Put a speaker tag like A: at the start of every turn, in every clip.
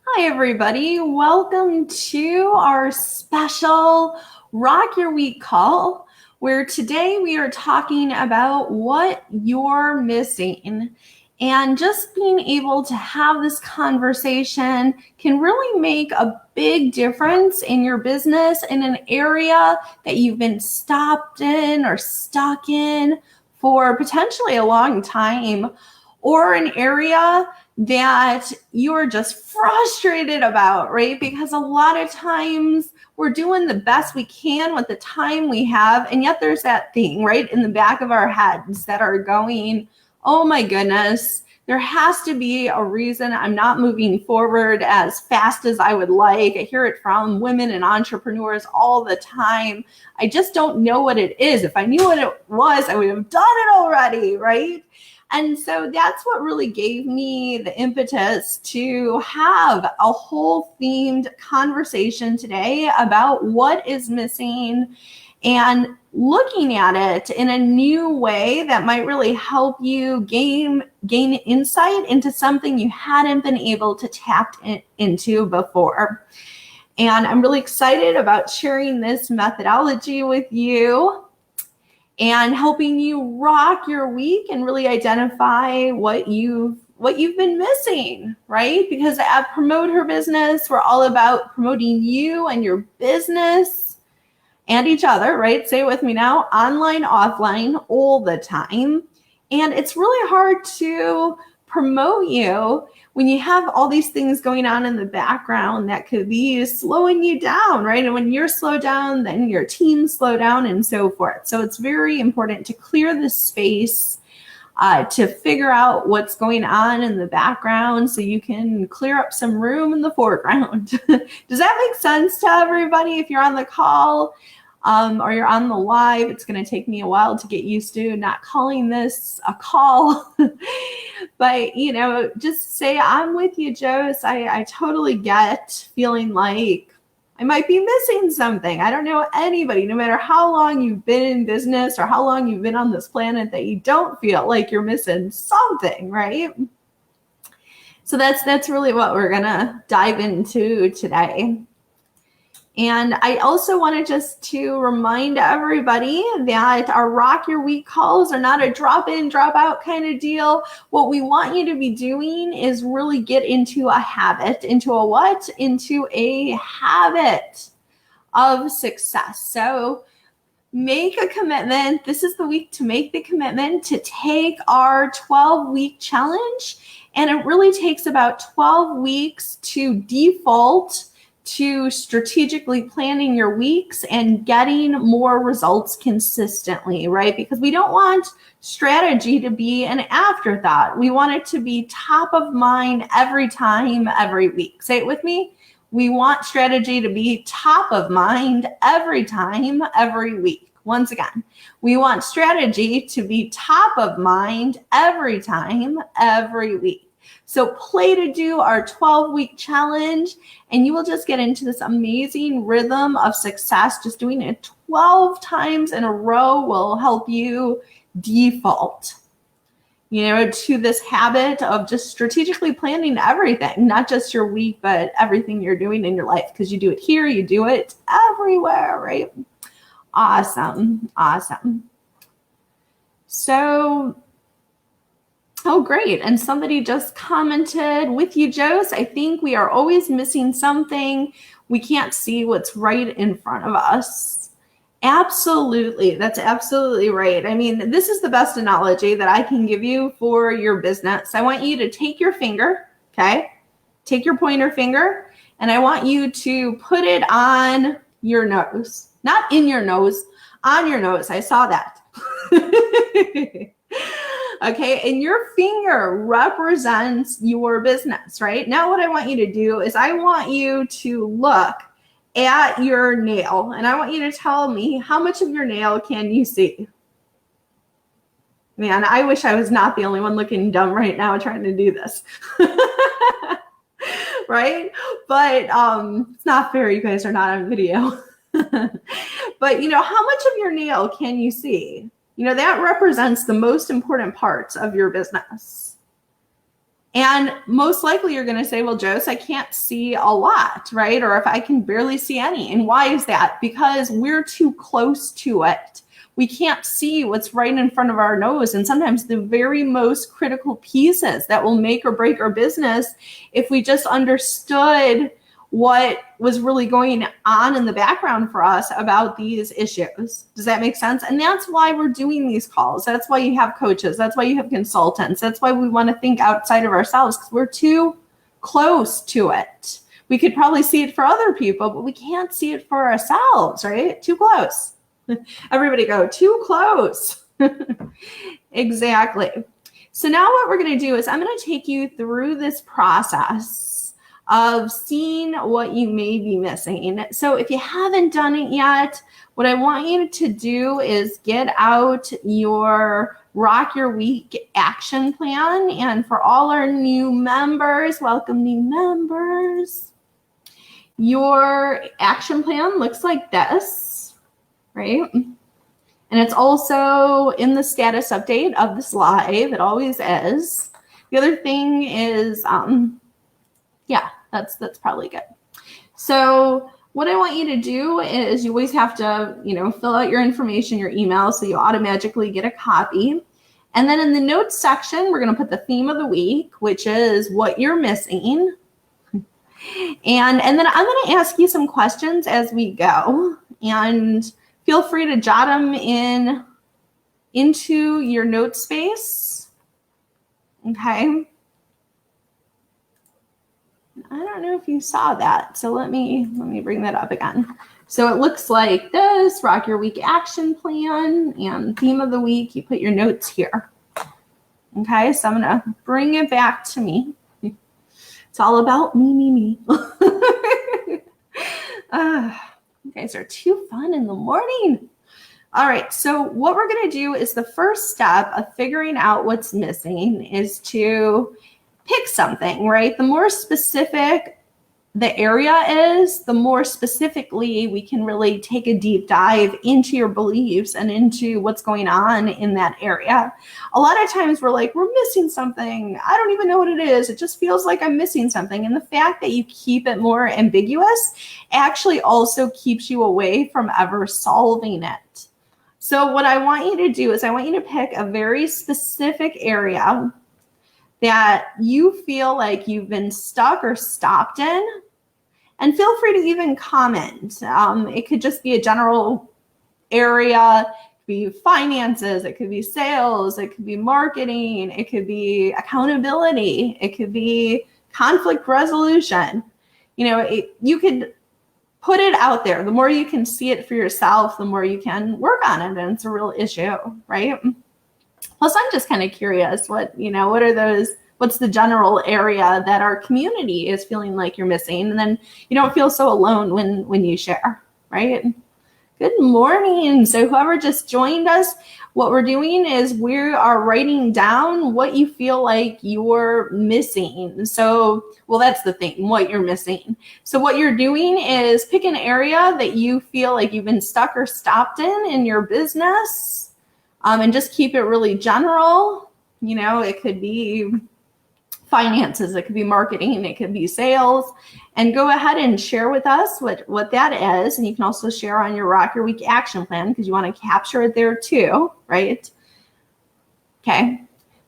A: Hi, everybody. Welcome to our special Rock Your Week call, where today we are talking about what you're missing. And just being able to have this conversation can really make a big difference in your business in an area that you've been stopped in or stuck in for potentially a long time, or an area that you're just frustrated about, right? Because a lot of times we're doing the best we can with the time we have, and yet there's that thing right in the back of our heads that are going, oh my goodness, there has to be a reason I'm not moving forward as fast as I would like. I hear it from women and entrepreneurs all the time. I just don't know what it is. If I knew what it was, I would have done it already, right? And so that's what really gave me the impetus to have a whole themed conversation today about what is missing and looking at it in a new way that might really help you gain insight into something you hadn't been able to tap into before. And I'm really excited about sharing this methodology with you and helping you rock your week and really identify what you've been missing, right? Because at Promote Her Business, we're all about promoting you and your business and each other, right? Say it with me now, online, offline, all the time. And it's really hard to promote you when you have all these things going on in the background that could be slowing you down, right? And when you're slowed down, then your team slow down and so forth. So it's very important to clear the space, to figure out what's going on in the background so you can clear up some room in the foreground. Does that make sense to everybody? If you're on the call, or you're on the live, it's going to take me a while to get used to not calling this a call. But, just say, I'm with you, Jose. I totally get feeling like I might be missing something. I don't know anybody, no matter how long you've been in business or how long you've been on this planet, that you don't feel like you're missing something, right? So that's really what we're going to dive into today. And I also wanted just to remind everybody that our Rock Your Week calls are not a drop in, drop out kind of deal. What we want you to be doing is really get into a habit. Into a what? Into a habit of success. So make a commitment. This is the week to make the commitment to take our 12-week challenge. And it really takes about 12 weeks to default to strategically planning your weeks and getting more results consistently, right? Because we don't want strategy to be an afterthought. We want it to be top of mind every time, every week. Say it with me. We want strategy to be top of mind every time, every week. Once again, we want strategy to be top of mind every time, every week. So play to do our 12-week challenge, and you will just get into this amazing rhythm of success. Just doing it 12 times in a row will help you default, to this habit of just strategically planning everything, not just your week, but everything you're doing in your life, because you do it here, you do it everywhere, right? Awesome. So, oh, great. And somebody just commented, with you, Jose, I think we are always missing something. We can't see what's right in front of us. Absolutely. That's absolutely right. I mean, this is the best analogy that I can give you for your business. I want you to take your finger, okay? Take your pointer finger, and I want you to put it on your nose. Not in your nose, on your nose. I saw that. Okay, and your finger represents your business, right? Now what I want you to do is I want you to look at your nail, and I want you to tell me how much of your nail can you see? Man, I wish I was not the only one looking dumb right now trying to do this. Right? But it's not fair. You guys are not on video. But, how much of your nail can you see? That represents the most important parts of your business. And most likely you're going to say, well, Jose, I can't see a lot, right? Or if I can barely see any. And why is that? Because we're too close to it. We can't see what's right in front of our nose. And sometimes the very most critical pieces that will make or break our business, if we just understood what was really going on in the background for us about these issues. Does that make sense? And that's why we're doing these calls. That's why you have coaches. That's why you have consultants. That's why we want to think outside of ourselves, because we're too close to it. We could probably see it for other people, but we can't see it for ourselves, right? Too close. Everybody go, too close. Exactly. So now what we're going to do is I'm going to take you through this process of seeing what you may be missing. So if you haven't done it yet, what I want you to do is get out your Rock Your Week action plan. And for all our new members, welcome new members. Your action plan looks like this, right? And it's also in the status update of this live. It always is. The other thing is, yeah, that's probably good. So what I want you to do is you always have to, fill out your information, your email, so you automatically get a copy. And then in the notes section, we're going to put the theme of the week, which is what you're missing. And then I'm going to ask you some questions as we go. And feel free to jot them into your note space. Okay. I don't know if you saw that. So let me bring that up again. So it looks like this, Rock Your Week action plan and theme of the week. You put your notes here. Okay, so I'm going to bring it back to me. It's all about me. You guys are too fun in the morning. All right, so what we're going to do is the first step of figuring out what's missing is to pick something, right? The more specific the area is, the more specifically we can really take a deep dive into your beliefs and into what's going on in that area. A lot of times we're like, we're missing something. I don't even know what it is. It just feels like I'm missing something. And the fact that you keep it more ambiguous actually also keeps you away from ever solving it. So what I want you to do is I want you to pick a very specific area that you feel like you've been stuck or stopped in, and feel free to even comment. It could just be a general area. It could be finances, it could be sales, it could be marketing, it could be accountability, it could be conflict resolution. You could put it out there. The more you can see it for yourself, the more you can work on it, and it's a real issue, right? Plus, I'm just kind of curious what's the general area that our community is feeling like you're missing? And then you don't feel so alone when you share, right? Good morning. So whoever just joined us, what we're doing is we are writing down what you feel like you're missing. So, well, that's the thing, what you're missing. So what you're doing is pick an area that you feel like you've been stuck or stopped in your business. And just keep it really general. It could be finances, it could be marketing, it could be sales, and go ahead and share with us what that is. And you can also share on your Rock Your Week action plan because you want to capture it there too, right? Okay.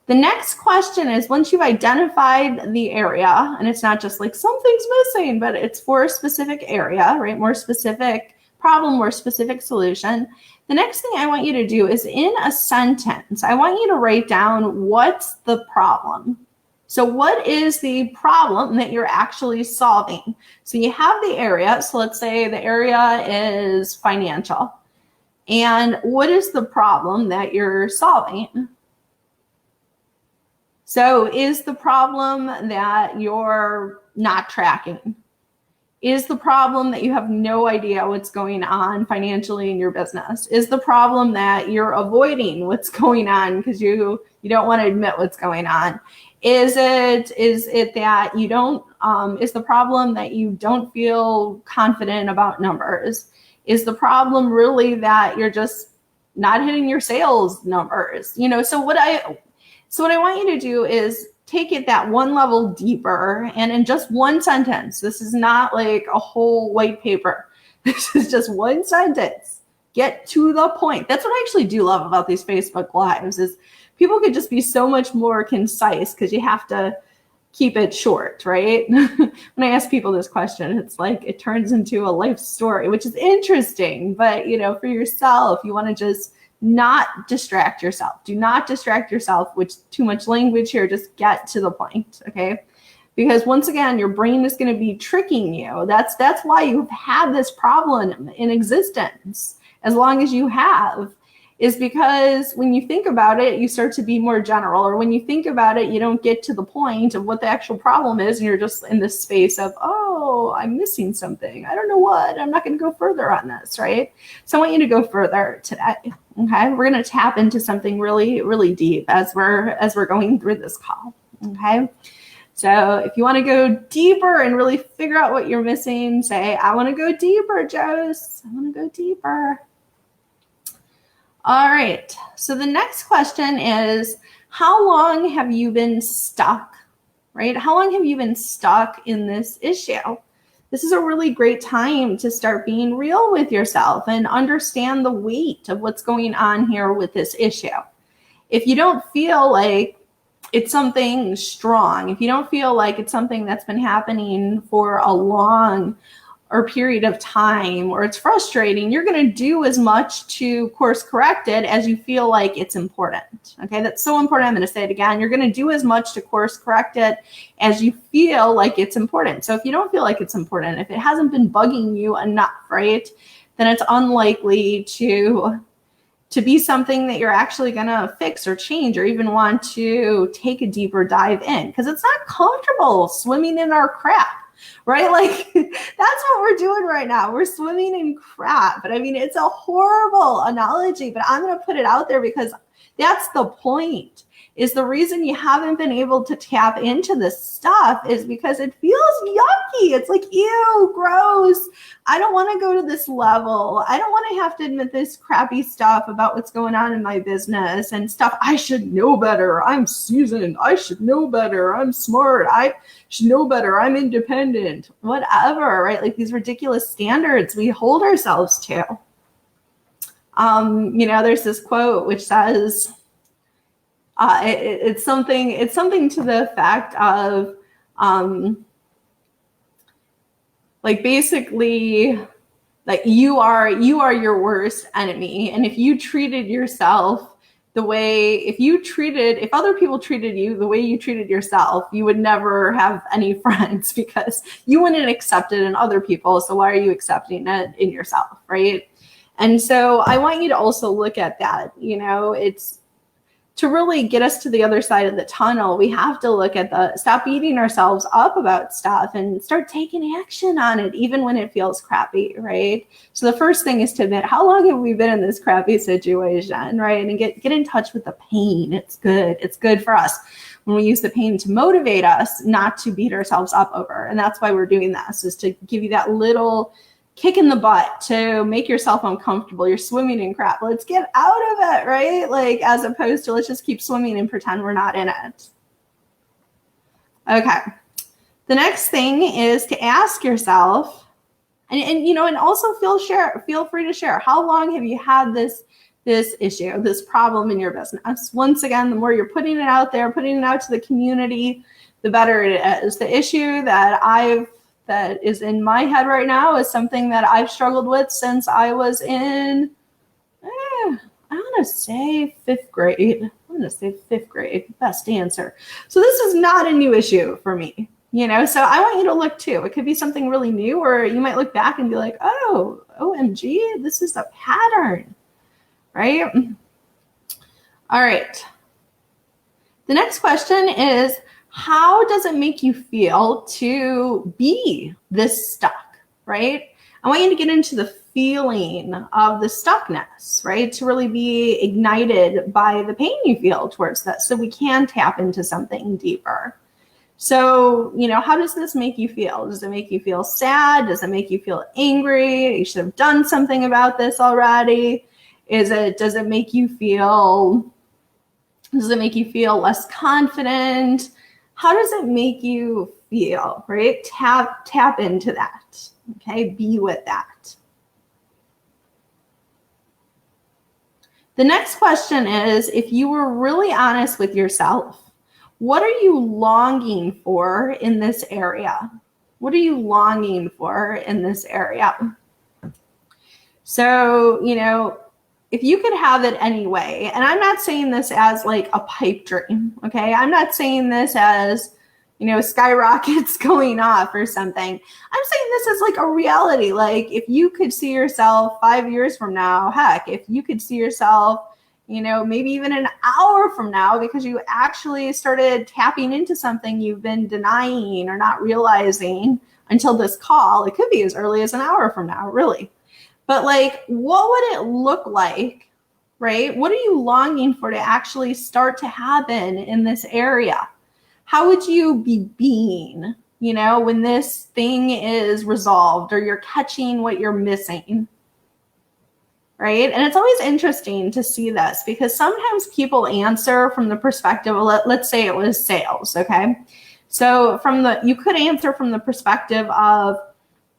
A: The next question is, once you've identified the area, and it's not just like something's missing, but it's for a specific area, right? More specific problem, more specific solution. The next thing I want you to do is in a sentence, I want you to write down what's the problem. So what is the problem that you're actually solving? So you have the area. So let's say the area is financial. And what is the problem that you're solving? So is the problem that you're not tracking? Is the problem that you have no idea what's going on financially in your business? Is the problem that you're avoiding what's going on because you don't want to admit what's going on? Is it that you don't, is the problem that you don't feel confident about numbers? Is the problem really that you're just not hitting your sales numbers? So what I want you to do is take it that one level deeper, and in just one sentence, this is not like a whole white paper. This is just one sentence. Get to the point. That's what I actually do love about these Facebook Lives is people could just be so much more concise because you have to keep it short, right? When I ask people this question, it's like it turns into a life story, which is interesting. But, you know, for yourself, you want to just not distract yourself. Do not distract yourself with too much language here. Just get to the point, okay? Because once again, your brain is going to be tricking you. That's why you've had this problem in existence as long as you have, is because when you think about it, you start to be more general, or when you think about it, you don't get to the point of what the actual problem is, and you're just in this space of, oh, I'm missing something. I don't know what. I'm not going to go further on this, right? So I want you to go further today. Okay, we're going to tap into something really, really deep as we're going through this call. Okay. So if you want to go deeper and really figure out what you're missing, say, I want to go deeper, Jose. I want to go deeper. All right. So the next question is, how long have you been stuck, right? How long have you been stuck in this issue? This is a really great time to start being real with yourself and understand the weight of what's going on here with this issue. If you don't feel like it's something strong, if you don't feel like it's something that's been happening for a long or period of time, or it's frustrating, you're going to do as much to course correct it as you feel like it's important. Okay, that's so important. I'm going to say it again. You're going to do as much to course correct it as you feel like it's important. So if you don't feel like it's important, if it hasn't been bugging you enough, right, then it's unlikely to be something that you're actually going to fix or change or even want to take a deeper dive in, because it's not comfortable swimming in our crap. Right? Like that's what we're doing right now. We're swimming in crap. But I mean, it's a horrible analogy, but I'm going to put it out there because that's the point. Is the reason you haven't been able to tap into this stuff is because it feels yucky. It's like, ew, gross. I don't want to go to this level. I don't want to have to admit this crappy stuff about what's going on in my business and stuff. I should know better. I'm seasoned. I should know better. I'm smart. I should know better. I'm independent. Whatever, right? Like these ridiculous standards we hold ourselves to. You know, there's this quote which says, it's something to the effect of, like basically, like you are your worst enemy. And if you treated yourself if other people treated you the way you treated yourself, you would never have any friends because you wouldn't accept it in other people. So why are you accepting it in yourself, right? And so I want you to also look at that. You know, it's to really get us to the other side of the tunnel, we have to look at stop beating ourselves up about stuff and start taking action on it, even when it feels crappy, right? So the first thing is to admit, how long have we been in this crappy situation, right? And get in touch with the pain. It's good. It's good for us when we use the pain to motivate us, not to beat ourselves up over. And that's why we're doing this, is to give you that little kick in the butt to make yourself uncomfortable. You're swimming in crap. Let's get out of it, right? Like, as opposed to let's just keep swimming and pretend we're not in it. Okay. The next thing is to ask yourself, and you know, and also feel free to share. How long have you had this issue, this problem in your business? Once again, the more you're putting it out there, putting it out to the community, the better it is. The issue that is in my head right now is something that I've struggled with since I was in, I want to say fifth grade. Best answer. So this is not a new issue for me, you know, so I want you to look too. It could be something really new, or you might look back and be like, oh, OMG, this is a pattern, right? All right. The next question is, how does it make you feel to be this stuck, right? I want you to get into the feeling of the stuckness, right? To really be ignited by the pain you feel towards this, so we can tap into something deeper. So, you know, how does this make you feel? Does it make you feel sad? Does it make you feel angry? You should have done something about this already. Does it make you feel less confident? How does it make you feel, right? Tap into that, okay? Be with that. The next question is, if you were really honest with yourself, what are you longing for in this area? What are you longing for in this area? So, if you could have it anyway, and I'm not saying this as like a pipe dream, okay? I'm not saying this as, skyrockets going off or something. I'm saying this as like a reality. Like if you could see yourself 5 years from now, heck, if you could see yourself, maybe even an hour from now, because you actually started tapping into something you've been denying or not realizing until this call, it could be as early as an hour from now, really. But like, what would it look like, right? What are you longing for to actually start to happen in this area? How would you be being, when this thing is resolved or you're catching what you're missing, right? And it's always interesting to see this because sometimes people answer from the perspective, let's say it was sales, okay? So you could answer from the perspective of,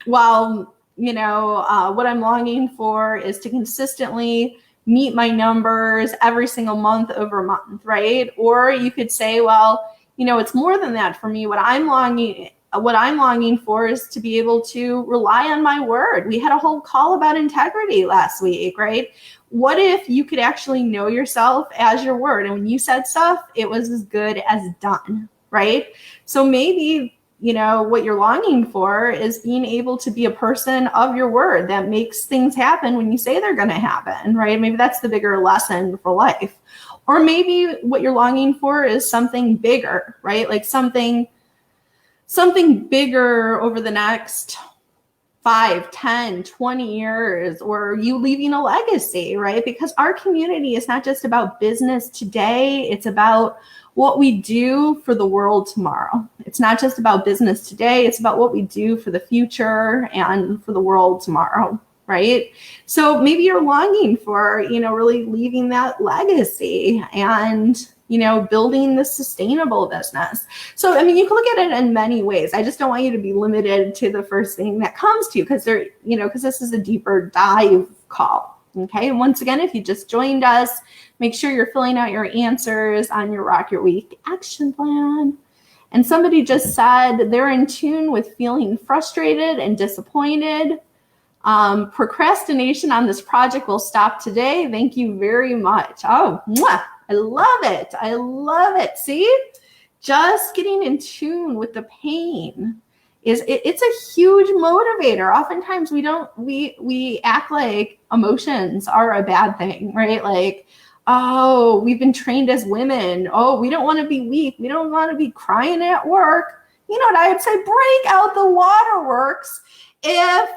A: well, what I'm longing for is to consistently meet my numbers every single month over month, right? Or you could say, well, it's more than that for me. What I'm longing for is to be able to rely on my word. We had a whole call about integrity last week, right? What if you could actually know yourself as your word? And when you said stuff, it was as good as done, right? So maybe what you're longing for is being able to be a person of your word that makes things happen when you say they're going to happen, right? Maybe that's the bigger lesson for life. Or maybe what you're longing for is something bigger, right? Like something bigger over the next 5, 10, 20 years, or you leaving a legacy, right? Because our community is not just about business today, it's about what we do for the world tomorrow. It's not just about business today, it's about what we do for the future and for the world tomorrow, right? So maybe you're longing for, really leaving that legacy and, building the sustainable business. So, you can look at it in many ways. I just don't want you to be limited to the first thing that comes to you because because this is a deeper dive call. Okay. And once again, if you just joined us, make sure you're filling out your answers on your Rock Your Week action plan. And somebody just said they're in tune with feeling frustrated and disappointed. Procrastination on this project will stop today. Thank you very much. Oh, mwah, I love it. I love it. See, just getting in tune with the pain it's a huge motivator. Oftentimes we act like emotions are a bad thing, right? Like, oh, we've been trained as women. Oh, we don't want to be weak. We don't want to be crying at work. You know what I would say? Break out the waterworks if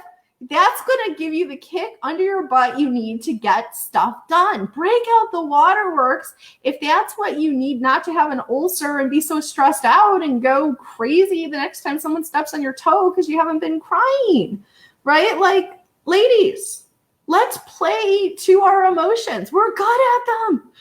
A: that's going to give you the kick under your butt you need to get stuff done. Break out the waterworks if that's what you need not to have an ulcer and be so stressed out and go crazy the next time someone steps on your toe because you haven't been crying, right? Like, ladies, let's play to our emotions. We're good at them.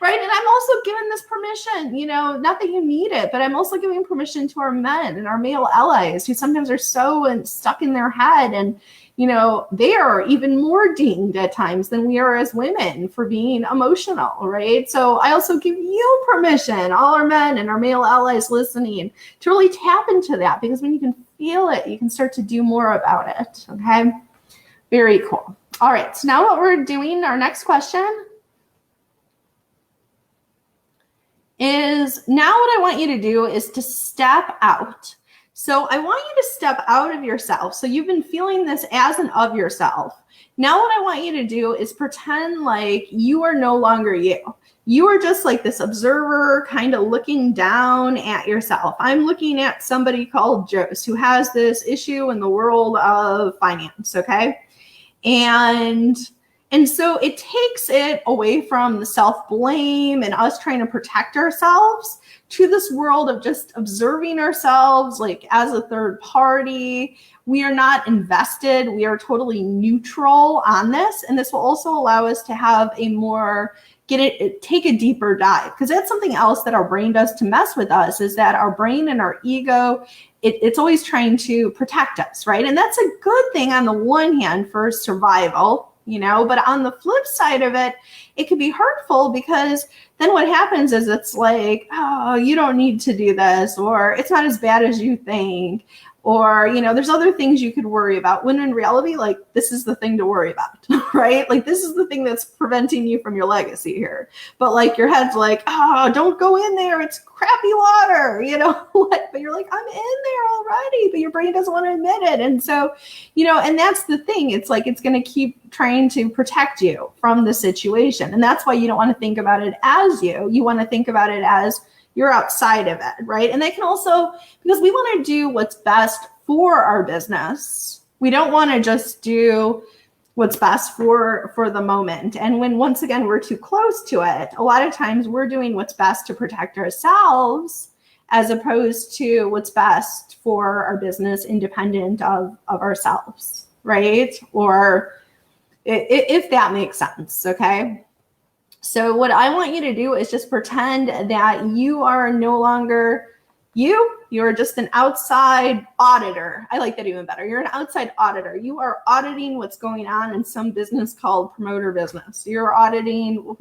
A: Right? And I'm also giving this permission, not that you need it, but I'm also giving permission to our men and our male allies who sometimes are so stuck in their head and, they are even more dinged at times than we are as women for being emotional, right? So I also give you permission, all our men and our male allies listening, to really tap into that, because when you can feel it, you can start to do more about it, okay? Very cool. All right, so now what we're doing, our next question is, now what I want you to do is to step out. So I want you to step out of yourself. So you've been feeling this as an of yourself. Now what I want you to do is pretend like you are no longer you. You are just like this observer kind of looking down at yourself. I'm looking at somebody called Joyce who has this issue in the world of finance, okay? And so it takes it away from the self-blame and us trying to protect ourselves to this world of just observing ourselves like as a third party. We are not invested. We are totally neutral on this. And this will also allow us to have a more take a deeper dive, because that's something else that our brain does to mess with us, is that our brain and our ego, it's always trying to protect us, right? And that's a good thing on the one hand for survival, but on the flip side of it, it could be hurtful, because then what happens is it's like, oh, you don't need to do this, or it's not as bad as you think, or, there's other things you could worry about, when in reality, like, this is the thing to worry about, right? Like, this is the thing that's preventing you from your legacy here. But like, your head's like, oh, don't go in there, it's crappy water, but you're like, I'm in there already, but your brain doesn't want to admit it. And so, and that's the thing, it's like, it's going to keep trying to protect you from the situation. And that's why you don't want to think about it as you want to think about it as you're outside of it, right? And they can also, because we want to do what's best for our business. We don't want to just do what's best for the moment. And when, once again, we're too close to it, a lot of times we're doing what's best to protect ourselves, as opposed to what's best for our business independent of ourselves, right? Or if that makes sense, okay? So what I want you to do is just pretend that you are no longer you're just an outside auditor. I like that even better. You're an outside auditor. You are auditing what's going on in some business called Promoter Business. You're auditing,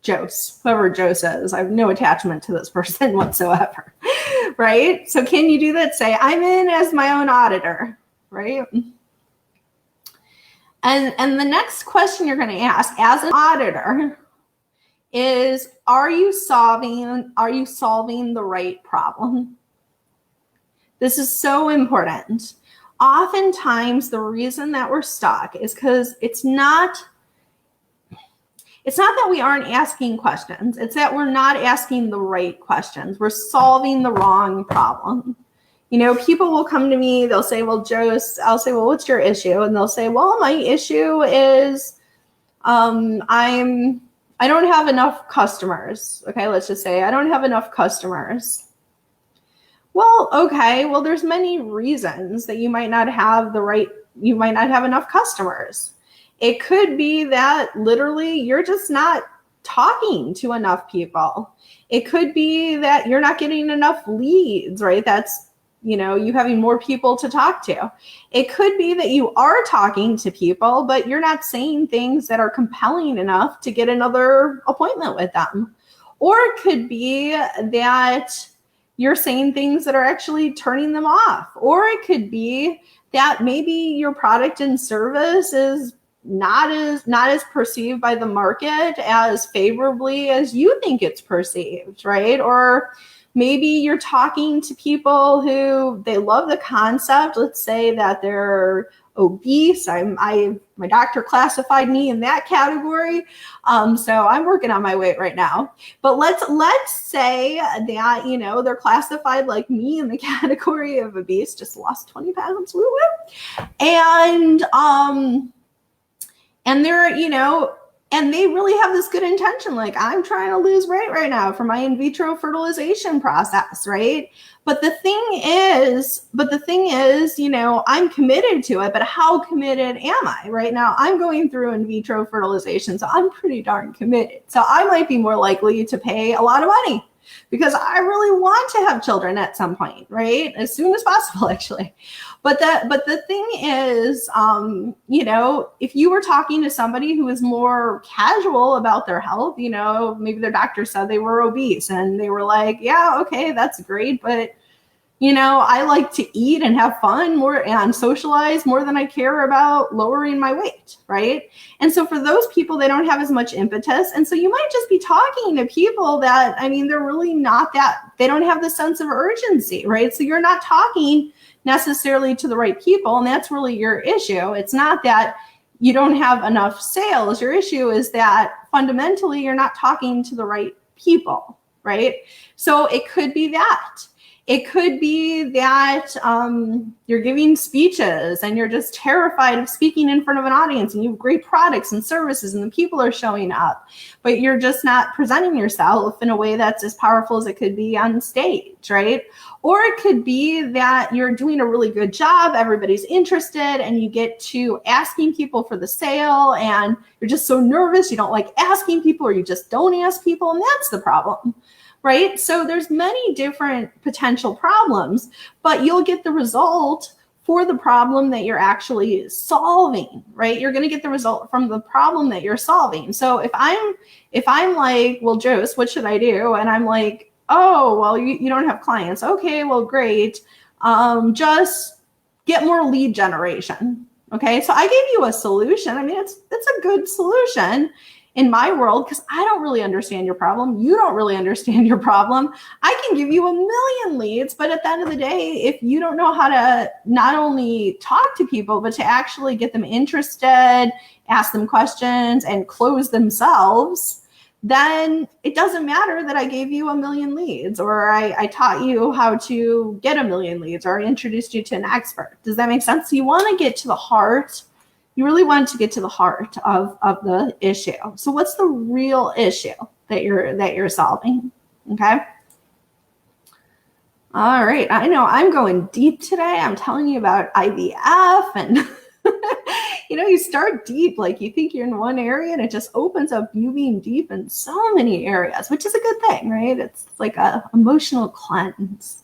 A: Jose, whoever Jose is. I have no attachment to this person whatsoever, right? So can you do that? Say, I'm in as my own auditor, right? And the next question you're going to ask as an auditor is, are you solving the right problem? This is so important. Oftentimes, the reason that we're stuck is because it's not that we aren't asking questions. It's that we're not asking the right questions. We're solving the wrong problem. People will come to me, they'll say, well, Jose, I'll say, well, what's your issue? And they'll say, well, my issue is I don't have enough customers. Okay, let's just say I don't have enough customers. Well, okay, well, there's many reasons that you might not have enough customers. It could be that literally you're just not talking to enough people. It could be that you're not getting enough leads, right? That's, you having more people to talk to. It could be that you are talking to people, but you're not saying things that are compelling enough to get another appointment with them. Or it could be that you're saying things that are actually turning them off. Or it could be that maybe your product and service is not as perceived by the market as favorably as you think it's perceived, right? Or maybe you're talking to people who they love the concept. Let's say that they're obese. My doctor classified me in that category. So I'm working on my weight right now. But let's say that, they're classified like me in the category of obese, just lost 20 pounds. Woo woo. And they're, and they really have this good intention, like, I'm trying to lose weight right now for my in vitro fertilization process, right? But the thing is, I'm committed to it, but how committed am I? Right now, I'm going through in vitro fertilization, so I'm pretty darn committed. So I might be more likely to pay a lot of money because I really want to have children at some point, right? As soon as possible, actually. But the thing is, if you were talking to somebody who is more casual about their health, maybe their doctor said they were obese and they were like, yeah, okay, that's great. But, I like to eat and have fun more and socialize more than I care about lowering my weight, right? And so for those people, they don't have as much impetus. And so you might just be talking to people that, they're really they don't have the sense of urgency, right? So you're not talking necessarily to the right people. And that's really your issue. It's not that you don't have enough sales. Your issue is that fundamentally you're not talking to the right people, right? So it could be that. It could be that you're giving speeches and you're just terrified of speaking in front of an audience, and you have great products and services and the people are showing up, but you're just not presenting yourself in a way that's as powerful as it could be on stage, right? Or it could be that you're doing a really good job, everybody's interested, and you get to asking people for the sale and you're just so nervous, you don't like asking people, or you just don't ask people, and that's the problem. Right? So there's many different potential problems, but you'll get the result for the problem that you're actually solving, right? You're going to get the result from the problem that you're solving. So if I'm like, well, Jost, what should I do? And I'm like, oh, well, you don't have clients. Okay, well, great. Just get more lead generation. Okay, so I gave you a solution. I mean, it's a good solution in my world, because I don't really understand your problem. You don't really understand your problem. I can give you a million leads, but at the end of the day, if you don't know how to not only talk to people, but to actually get them interested, ask them questions, and close themselves, then it doesn't matter that I gave you a million leads, or I taught you how to get a million leads, or I introduced you to an expert. Does that make sense? So you want to get to the heart. You really want to get to the heart of the issue. So what's the real issue that you're solving? Okay. All right. I know I'm going deep today. I'm telling you about IVF, and you start deep, like you think you're in one area and it just opens up you being deep in so many areas, which is a good thing, right? It's like a emotional cleanse.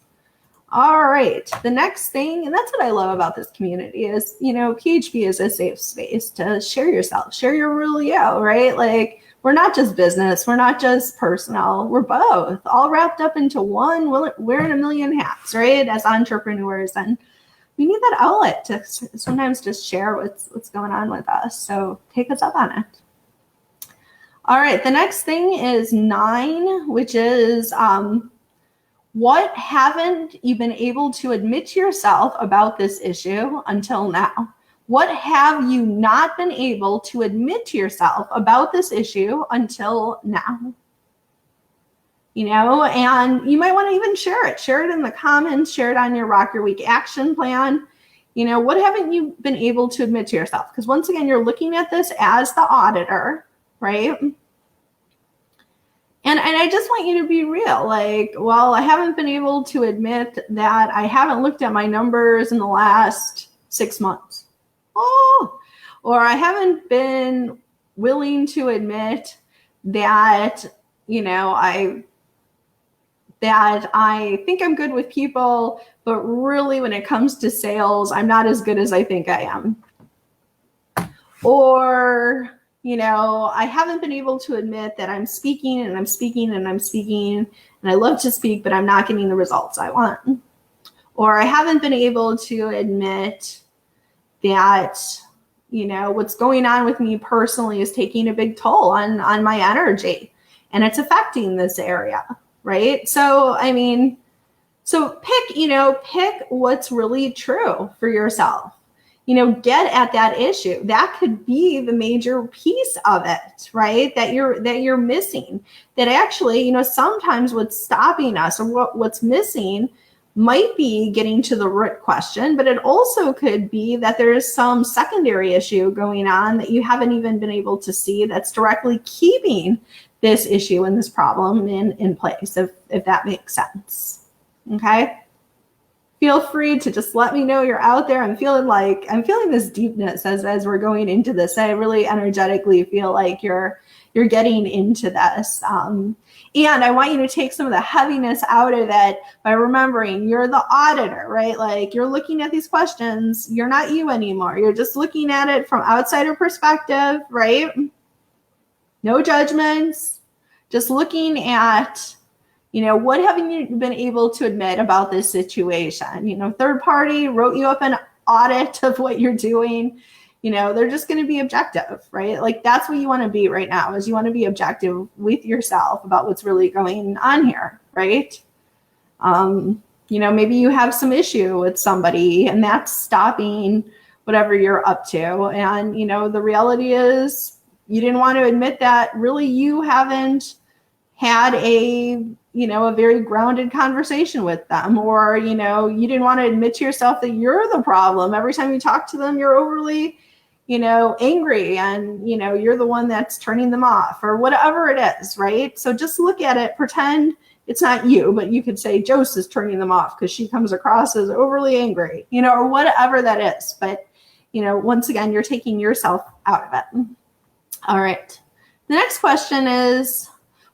A: All right, the next thing, and that's what I love about this community, is, PHP is a safe space to share yourself, share your real you, right? Like, we're not just business, we're not just personal, we're both, all wrapped up into one, wearing a million hats, right, as entrepreneurs. And we need that outlet to sometimes just share what's going on with us. So take us up on it. All right, the next thing is 9, which is what haven't you been able to admit to yourself about this issue until now? What have you not been able to admit to yourself about this issue until now? And you might want to even share it in the comments, share it on your Rock Your Week action plan. What haven't you been able to admit to yourself? Because once again, you're looking at this as the auditor, right? And I just want you to be real. Like, well, I haven't been able to admit that I haven't looked at my numbers in the last 6 months. Oh, or I haven't been willing to admit that, I think I'm good with people, but really when it comes to sales, I'm not as good as I think I am. Or, I haven't been able to admit that I'm speaking and I'm speaking and I'm speaking and I love to speak, but I'm not getting the results I want. Or I haven't been able to admit that, what's going on with me personally is taking a big toll on my energy and it's affecting this area, right? So, pick what's really true for yourself. Get at that issue. That could be the major piece of it, right? That you're missing. That actually, sometimes what's stopping us or what's missing might be getting to the root question, but it also could be that there is some secondary issue going on that you haven't even been able to see that's directly keeping this issue and this problem in place, if that makes sense. Okay? Feel free to just let me know you're out there. I'm feeling this deepness as we're going into this. I really energetically feel like you're getting into this. And I want you to take some of the heaviness out of it by remembering you're the auditor, right? Like, you're looking at these questions. You're not you anymore. You're just looking at it from outsider perspective, right? No judgments. Just looking at, what haven't you been able to admit about this situation? Third party wrote you up an audit of what you're doing. They're just going to be objective, right? Like, that's what you want to be right now, is you want to be objective with yourself about what's really going on here, right? Maybe you have some issue with somebody and that's stopping whatever you're up to. And, the reality is you didn't want to admit that really you haven't had a a very grounded conversation with them, or, you didn't want to admit to yourself that you're the problem. Every time you talk to them, you're overly, angry, and, you're the one that's turning them off, or whatever it is, right? So just look at it, pretend it's not you, but you could say Jose is turning them off because she comes across as overly angry, or whatever that is. But, once again, you're taking yourself out of it. All right. The next question is,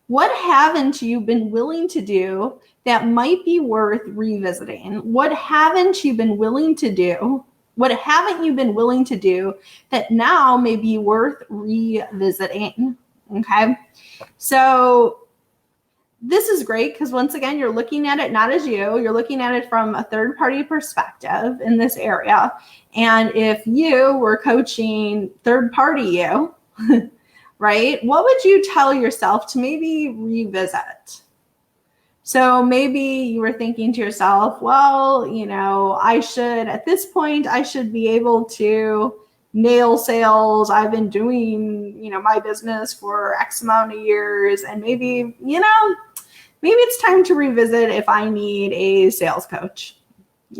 A: what haven't you been willing to do that might be worth revisiting? What haven't you been willing to do? What haven't you been willing to do that now may be worth revisiting? Okay. So this is great because, once again, you're looking at it not as you're looking at it from a third-party perspective in this area. And if you were coaching third-party you, right, what would you tell yourself to maybe revisit? So maybe you were thinking to yourself, well, at this point, I should be able to nail sales. I've been doing, my business for X amount of years, and maybe it's time to revisit if I need a sales coach.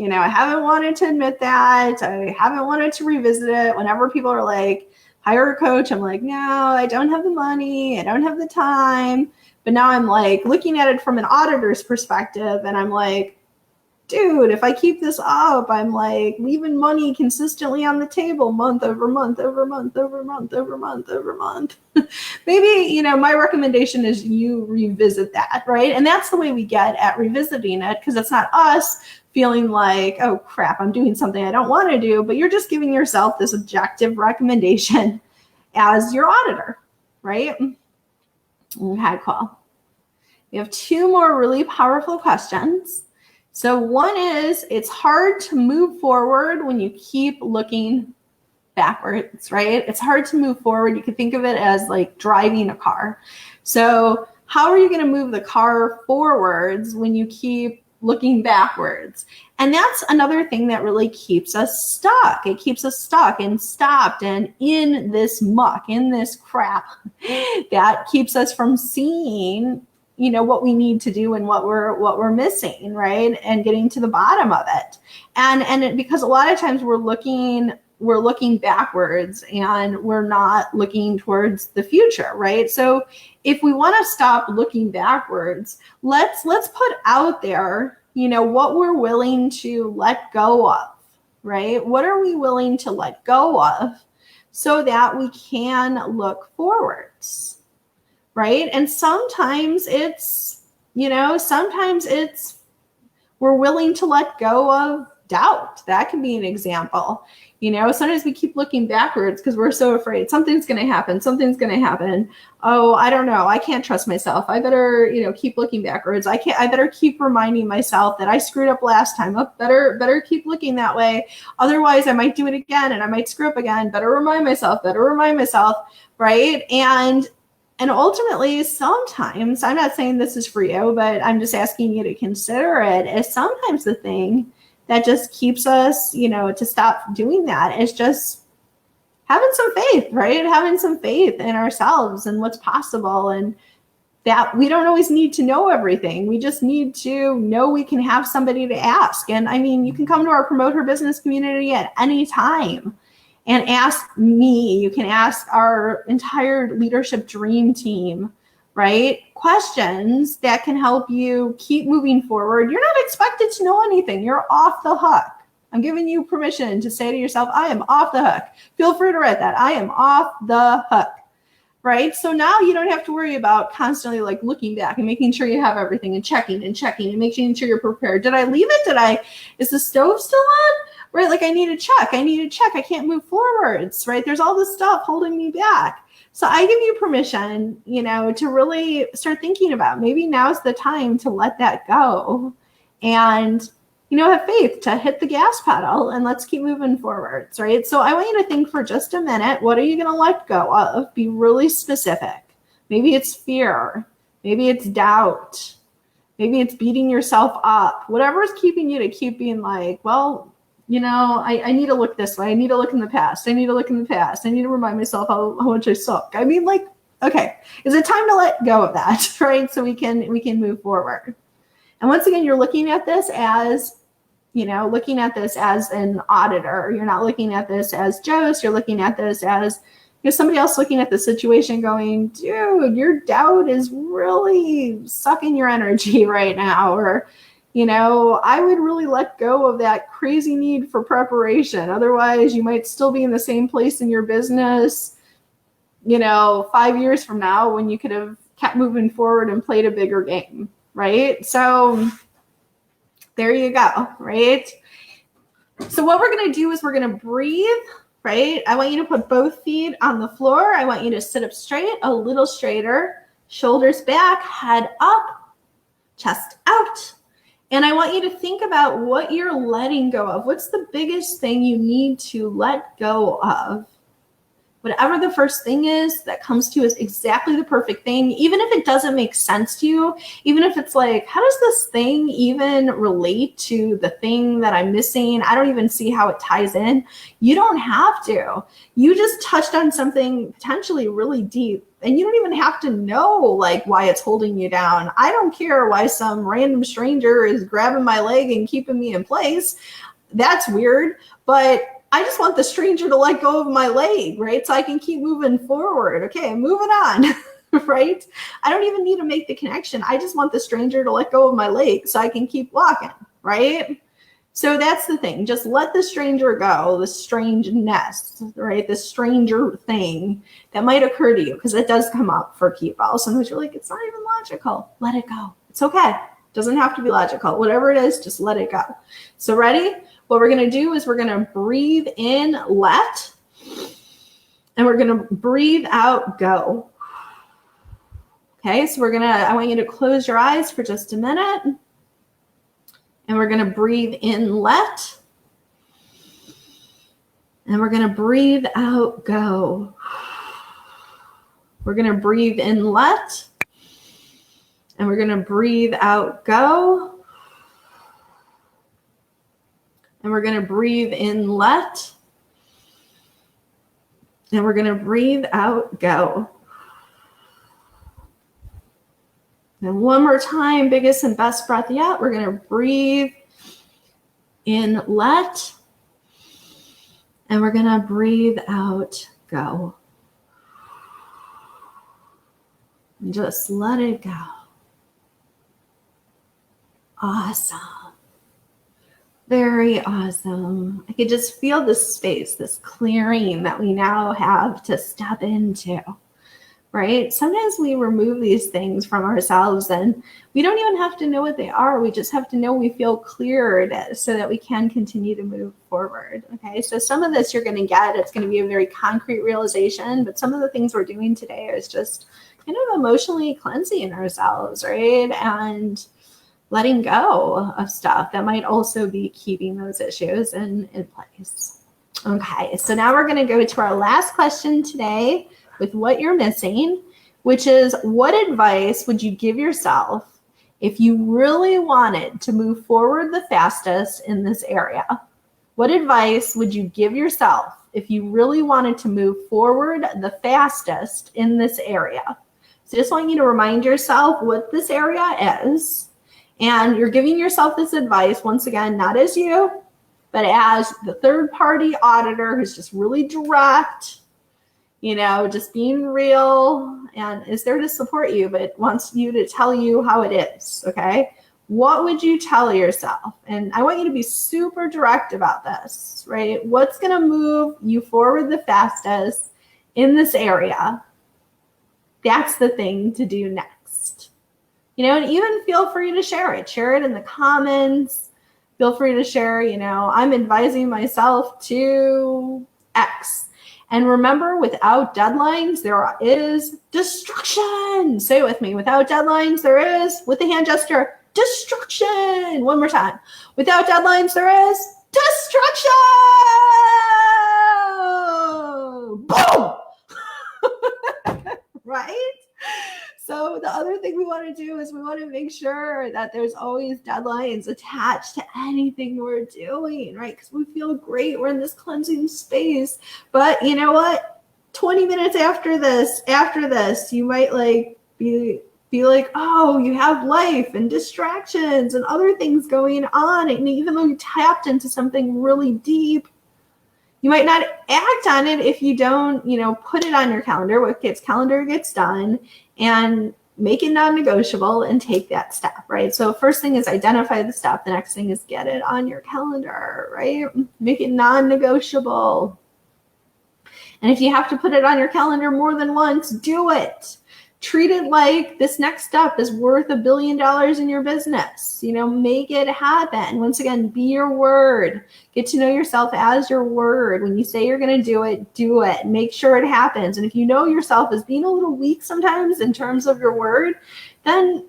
A: I haven't wanted to admit that. I haven't wanted to revisit it. Whenever people are like, hire a coach, I'm like, no, I don't have the money. I don't have the time. But now I'm like looking at it from an auditor's perspective, and I'm like, dude, if I keep this up, I'm like leaving money consistently on the table month over month over month over month over month over month. Maybe, my recommendation is you revisit that, right? And that's the way we get at revisiting it, because it's not us feeling like, oh crap, I'm doing something I don't want to do, but you're just giving yourself this objective recommendation as your auditor, right? Okay, cool. We have two more really powerful questions. So one is, it's hard to move forward when you keep looking backwards, right? It's hard to move forward. You can think of it as like driving a car. So how are you going to move the car forwards when you keep looking backwards? And that's another thing that really keeps us stuck. It keeps us stuck and stopped and in this muck, in this crap that keeps us from seeing what we need to do and what we're missing, right? And getting to the bottom of it. And because a lot of times we're looking backwards and we're not looking towards the future, right? So if we want to stop looking backwards, let's put out there, what we're willing to let go of, right? What are we willing to let go of so that we can look forwards? Right? And sometimes it's we're willing to let go of doubt. That can be an example. Sometimes we keep looking backwards because we're so afraid something's going to happen. Something's going to happen. Oh, I don't know. I can't trust myself. I better, keep looking backwards. I better keep reminding myself that I screwed up last time. Better keep looking that way. Otherwise I might do it again and I might screw up again. Better remind myself, right? And ultimately, sometimes, I'm not saying this is for you, but I'm just asking you to consider it, is sometimes the thing that just keeps us, to stop doing that is just having some faith, right? Having some faith in ourselves and what's possible, and that we don't always need to know everything. We just need to know we can have somebody to ask. And I mean, you can come to our Promote Her Business community at any time and ask me. You can ask our entire leadership dream team, right? Questions that can help you keep moving forward. You're not expected to know anything. You're off the hook. I'm giving you permission to say to yourself, I am off the hook. Feel free to write that. I am off the hook, right? So now you don't have to worry about constantly like looking back and making sure you have everything and checking and making sure you're prepared. Did I leave it? Is the stove still on? Right? Like I need to check. I can't move forwards, right? There's all this stuff holding me back. So I give you permission, to really start thinking about maybe now's the time to let that go and, have faith to hit the gas pedal and let's keep moving forwards, right? So I want you to think for just a minute, what are you going to let go of? Be really specific. Maybe it's fear. Maybe it's doubt. Maybe it's beating yourself up. Whatever is keeping you to keep being like, well, I need to look this way. I need to look in the past. I need to remind myself how much I suck. I mean, like, Okay, is it time to let go of that, right? So we can move forward. And once again, you're looking at this as, looking at this as an auditor. You're not looking at this as Jost. You're looking at this as somebody else looking at the situation going, dude, your doubt is really sucking your energy right now. Or, I would really let go of that crazy need for preparation. Otherwise, you might still be in the same place in your business, 5 years from now when you could have kept moving forward and played a bigger game, right? So there you go, right? So what we're going to do is we're going to breathe, right? I want you to put both feet on the floor. I want you to sit up straight, a little straighter, shoulders back, head up, chest out. And I want you to think about what you're letting go of. What's the biggest thing you need to let go of? Whatever the first thing is that comes to you is exactly the perfect thing. Even if it doesn't make sense to you, even if it's like, how does this thing even relate to the thing that I'm missing? I don't even see how it ties in. You don't have to. You just touched on something potentially really deep, and you don't even have to know like why it's holding you down. I don't care why some random stranger is grabbing my leg and keeping me in place. That's weird, but I just want the stranger to let go of my leg, right? So I can keep moving forward. Okay, moving on, right? I don't even need to make the connection. I just want the stranger to let go of my leg so I can keep walking, right? So that's the thing. Just let the stranger go, the strangeness, right? The stranger thing that might occur to you, because it does come up for people. Sometimes you're like, it's not even logical. Let it go. It's okay. It doesn't have to be logical. Whatever it is, just let it go. So ready? What we're going to do is we're going to breathe in, let, and we're going to breathe out, go. Okay, so I want you to close your eyes for just a minute. And we're going to breathe in, let, and we're going to breathe out, go. We're going to breathe in, let, and we're going to breathe out, go. And we're going to breathe in, let, and we're going to breathe out, go. And one more time, biggest and best breath yet. We're going to breathe in, let, and we're going to breathe out, go. And just let it go. Awesome. Very awesome. I could just feel this space, this clearing that we now have to step into, right? Sometimes we remove these things from ourselves and we don't even have to know what they are. We just have to know we feel cleared so that we can continue to move forward, okay? So some of this you're going to get, it's going to be a very concrete realization, but some of the things we're doing today is just kind of emotionally cleansing ourselves, right? And letting go of stuff that might also be keeping those issues in place. Okay, so now we're going to go to our last question today with what you're missing, which is, what advice would you give yourself if you really wanted to move forward the fastest in this area? What advice would you give yourself if you really wanted to move forward the fastest in this area? So just want you to remind yourself what this area is. And you're giving yourself this advice, once again, not as you, but as the third-party auditor who's just really direct, just being real and is there to support you, but wants you to tell you how it is, okay? What would you tell yourself? And I want you to be super direct about this, right? What's going to move you forward the fastest in this area? That's the thing to do next. And even feel free to share it. Share it in the comments. Feel free to share, I'm advising myself to X. And remember, without deadlines, there is destruction. Say it with me. Without deadlines, there is, with the hand gesture, destruction. One more time. Without deadlines, there is destruction. Boom. Right? So the other thing we want to do is we want to make sure that there's always deadlines attached to anything we're doing, right? Because we feel great. We're in this cleansing space. But you know what? 20 minutes after this, you might like be like, oh, you have life and distractions and other things going on. And even though you tapped into something really deep, you might not act on it if you don't, put it on your calendar. What gets calendar gets done, and make it non-negotiable and take that step, right? So first thing is identify the step. The next thing is get it on your calendar, right? Make it non-negotiable. And if you have to put it on your calendar more than once, do it. Treat it like this next step is worth $1 billion in your business. Make it happen. Once again, be your word. Get to know yourself as your word. When you say you're going to do it, do it. Make sure it happens. And if you know yourself as being a little weak sometimes in terms of your word, then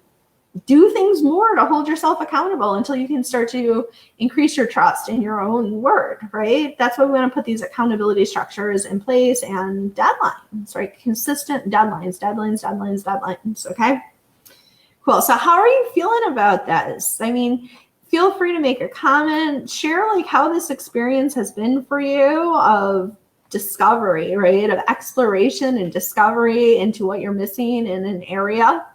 A: do things more to hold yourself accountable until you can start to increase your trust in your own word, right? That's why we want to put these accountability structures in place and deadlines, right? Consistent deadlines, okay? Cool. So how are you feeling about this? I mean, feel free to make a comment, share like how this experience has been for you of discovery, right? Of exploration and discovery into what you're missing in an area.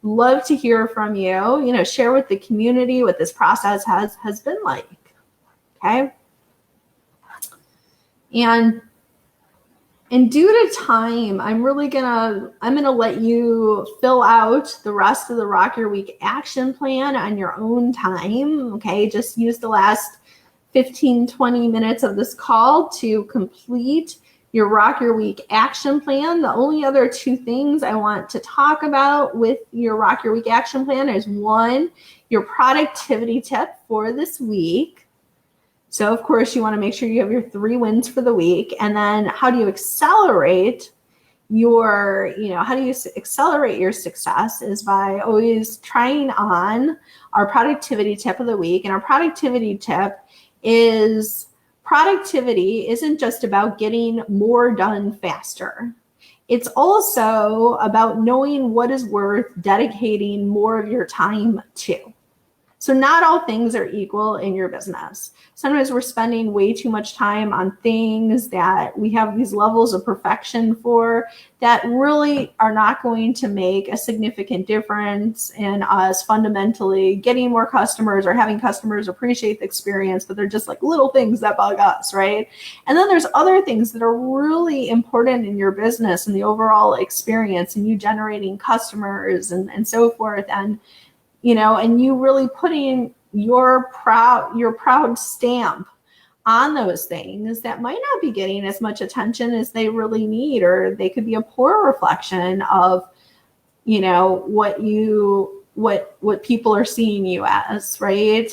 A: Love to hear from you. Share with the community what this process has been like. Okay. And due to time, I'm gonna let you fill out the rest of the Rock Your Week action plan on your own time. Okay. Just use the last 15-20 minutes of this call to complete your Rock Your Week action plan. The only other two things I want to talk about with your Rock Your Week action plan is one, your productivity tip for this week. So of course you want to make sure you have your 3 wins for the week. And then how do you accelerate your success is by always trying on our productivity tip of the week. And our productivity tip is productivity isn't just about getting more done faster. It's also about knowing what is worth dedicating more of your time to. So not all things are equal in your business. Sometimes we're spending way too much time on things that we have these levels of perfection for that really are not going to make a significant difference in us fundamentally getting more customers or having customers appreciate the experience, but they're just like little things that bug us, right? And then there's other things that are really important in your business and the overall experience and you generating customers and so forth. And and you really putting your proud stamp on those things that might not be getting as much attention as they really need, or they could be a poor reflection of, what people are seeing you as, right?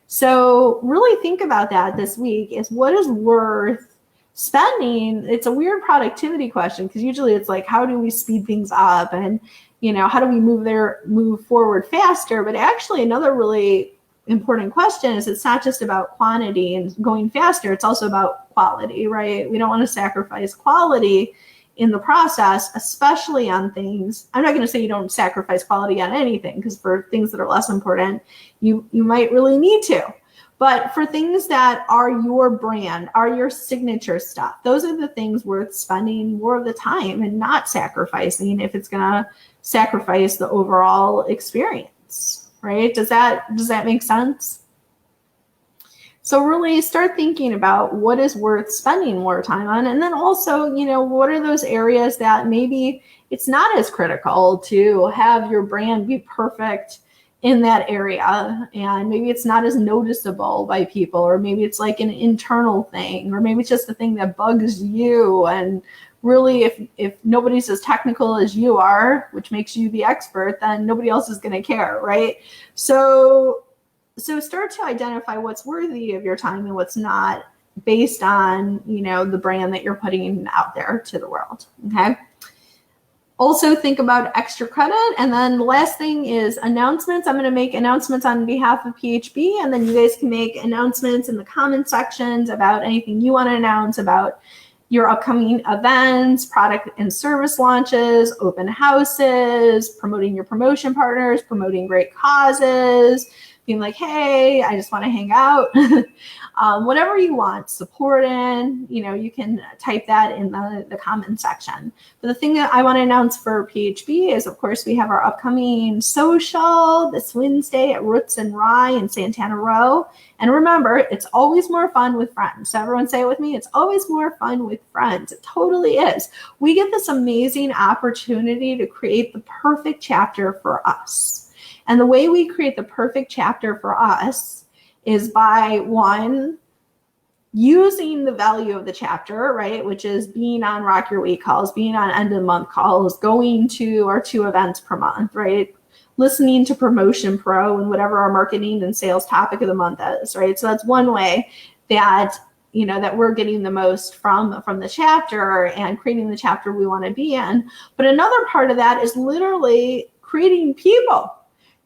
A: So really think about that this week is what is worth spending. It's a weird productivity question because usually it's like, how do we speed things up and how do we move forward faster? But actually another really important question is it's not just about quantity and going faster. It's also about quality, right? We don't want to sacrifice quality in the process, especially on things. I'm not going to say you don't sacrifice quality on anything because for things that are less important, you might really need to. But for things that are your brand, are your signature stuff, those are the things worth spending more of the time and not sacrificing if it's going to sacrifice the overall experience, right? Does that make sense? So really start thinking about what is worth spending more time on. And then also, what are those areas that maybe it's not as critical to have your brand be perfect in that area, and maybe it's not as noticeable by people, or maybe it's like an internal thing, or maybe it's just the thing that bugs you. And really, if nobody's as technical as you are, which makes you the expert, then nobody else is going to care, right? So start to identify what's worthy of your time and what's not, based on the brand that you're putting out there to the world. Okay. Also think about extra credit. And then the last thing is announcements. I'm going to make announcements on behalf of PHB, and then you guys can make announcements in the comment sections about anything you want to announce about your upcoming events, product and service launches, open houses, promoting your promotion partners, promoting great causes, being like, hey, I just want to hang out. Whatever you want support in, you can type that in the comment section. But the thing that I want to announce for PHB is, of course, we have our upcoming social this Wednesday at Roots and Rye in Santana Row. And remember, it's always more fun with friends. So everyone say it with me, it's always more fun with friends. It totally is. We get this amazing opportunity to create the perfect chapter for us. And the way we create the perfect chapter for us is by, one, using the value of the chapter, right, which is being on Rock Your Week calls, being on end of month calls, going to our 2 events per month, right, listening to Promotion Pro and whatever our marketing and sales topic of the month is, right? So that's one way that that we're getting the most from the chapter and creating the chapter we want to be in. But another part of that is literally creating people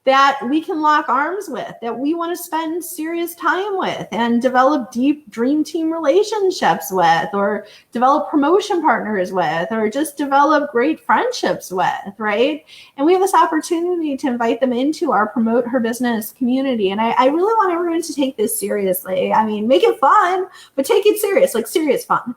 A: that we can lock arms with, that we want to spend serious time with and develop deep dream team relationships with, or develop promotion partners with, or just develop great friendships with, right? And we have this opportunity to invite them into our Promote Her Business community. And I really want everyone to take this seriously. I mean, make it fun, but take it serious, like serious fun.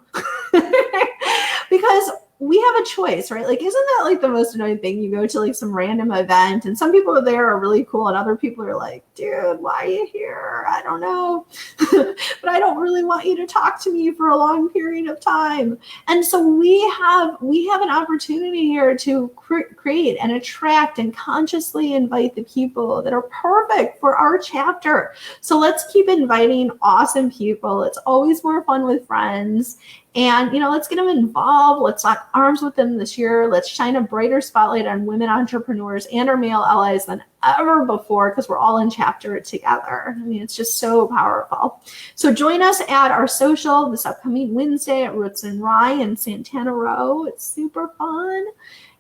A: Because we have a choice, right? Like, isn't that like the most annoying thing? You go to like some random event and some people there are really cool and other people are like, dude, why are you here? I don't know. But I don't really want you to talk to me for a long period of time. And so we have an opportunity here to create and attract and consciously invite the people that are perfect for our chapter. So let's keep inviting awesome people. It's always more fun with friends. And, let's get them involved. Let's lock arms with them this year. Let's shine a brighter spotlight on women entrepreneurs and our male allies than ever before, because we're all in chapter together. I mean, it's just so powerful. So join us at our social this upcoming Wednesday at Roots and Rye in Santana Row. It's super fun.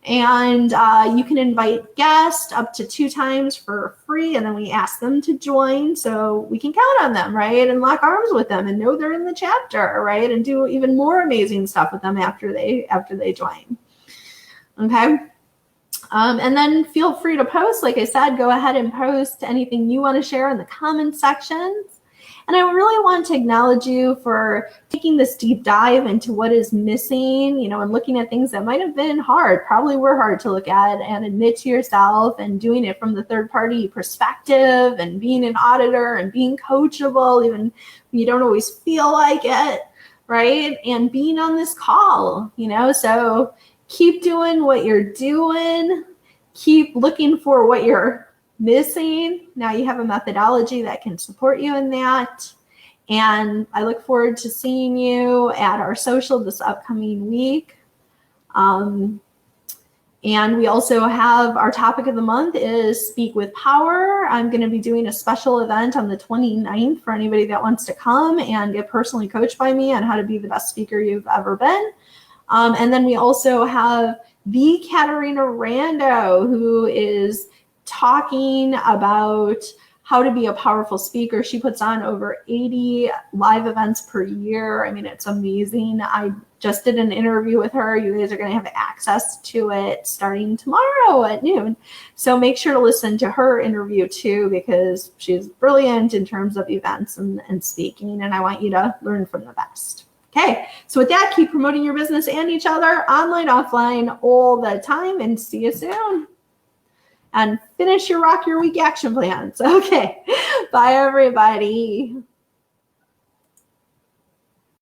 A: And you can invite guests up to 2 times for free, and then we ask them to join so we can count on them, right? And lock arms with them and know they're in the chapter, right? And do even more amazing stuff with them after they join. Okay. And then feel free to post. Like I said, go ahead and post anything you want to share in the comment sections. And I really want to acknowledge you for taking this deep dive into what is missing, and looking at things that might have been hard, probably were hard to look at and admit to yourself, and doing it from the third party perspective, and being an auditor and being coachable, even when you don't always feel like it, right? And being on this call, so keep doing what you're doing, keep looking for what you're missing. Now you have a methodology that can support you in that. And I look forward to seeing you at our social this upcoming week. And we also have our topic of the month is Speak with Power. I'm going to be doing a special event on the 29th for anybody that wants to come and get personally coached by me on how to be the best speaker you've ever been. And then we also have the Katarina Rando, who is talking about how to be a powerful speaker. She puts on over 80 live events per year. I mean, it's amazing. I just did an interview with her. You guys are going to have access to it starting tomorrow at noon. So make sure to listen to her interview too, because she's brilliant in terms of events and speaking, and I want you to learn from the best. Okay, so with that, keep promoting your business and each other online, offline, all the time, and see you soon. And finish your Rock Your Week action plans. Okay, bye everybody.